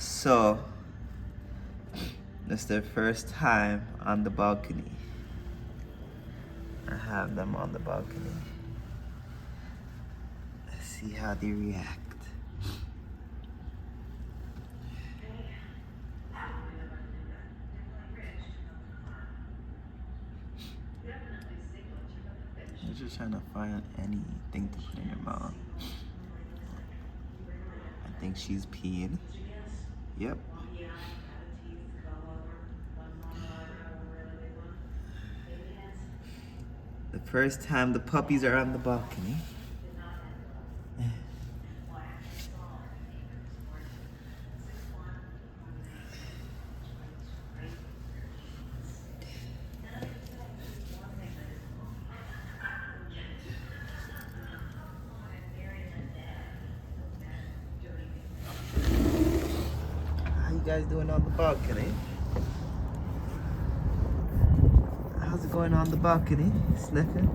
So, this is their first time on the balcony. I have them on the balcony. Let's see how they react. I'm just trying to find anything to put in her mouth. I think she's peeing. Yep. The first time the puppies are on the balcony. How you guys doing on the balcony? How's it going on the balcony? Sniffing?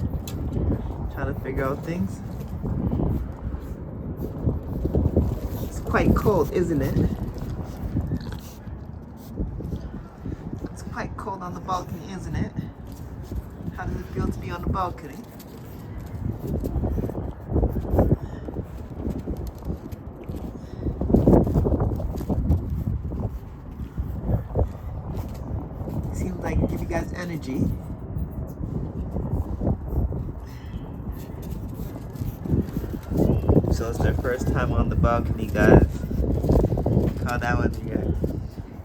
Trying to figure out things? It's quite cold, isn't it? It's quite cold on the balcony, isn't it? How does it feel to be on the balcony? Seems like it gives you guys energy. So it's their first time on the balcony, guys. How that one's reacting.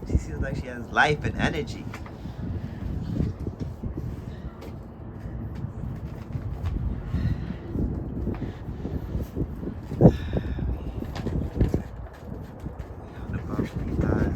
She seems like she has life and energy. On the balcony, guys.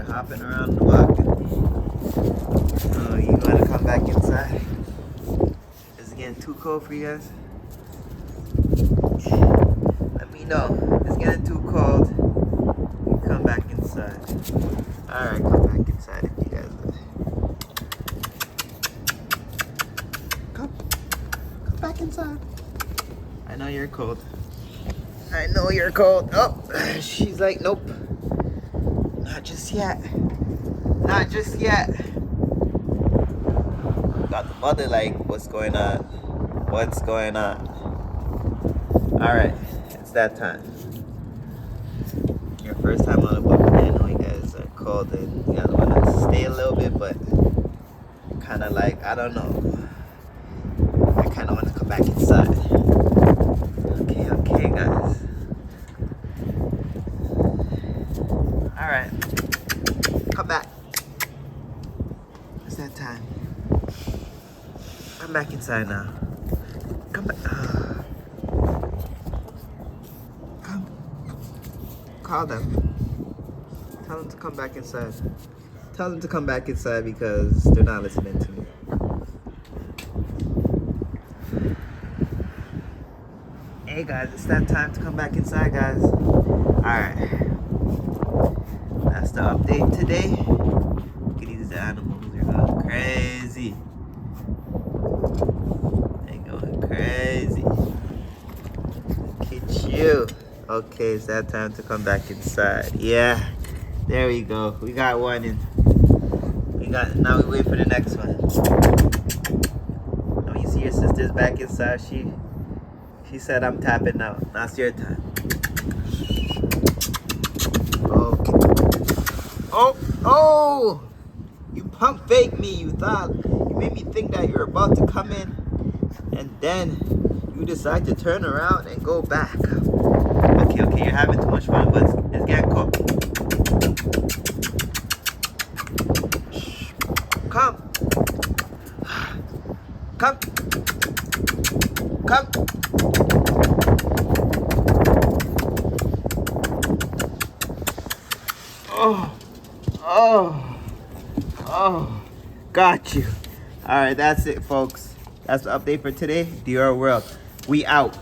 Hopping around the balcony. Oh, you want to come back inside? Is it getting too cold for you guys? Let me know. If it's getting too cold, you come back inside. Alright, come back inside if you guys like. Come back inside. I know you're cold. I know you're cold. Oh, she's like, nope. Not just yet. Not just yet. Got the mother like, what's going on? What's going on? Alright, it's that time. Your first time on the balcony. I know you guys are cold and you guys want to stay a little bit, but kind of like, I don't know. I kind of want to come back inside. Okay, guys. Alright. Come back. It's that time. Come back inside now. Come back. Come. Call them. Tell them to come back inside. Tell them to come back inside because they're not listening to me. Hey guys, it's that time to come back inside, guys. Alright. That's the update today. Look at these animals, they're going crazy. They're going crazy. Look at you. Okay, it's that time to come back inside. Yeah, there we go. We got one in. Now we wait for the next one. Now you see your sister's back inside. She said I'm tapping out. Now it's your time. Oh! You pump fake me. You made me think that you're about to come in, and then you decide to turn around and go back. Okay, you're having too much fun, but Come. Come. Come. Oh, got you. All right, that's it, folks. That's the update for today. DIOR World. We out.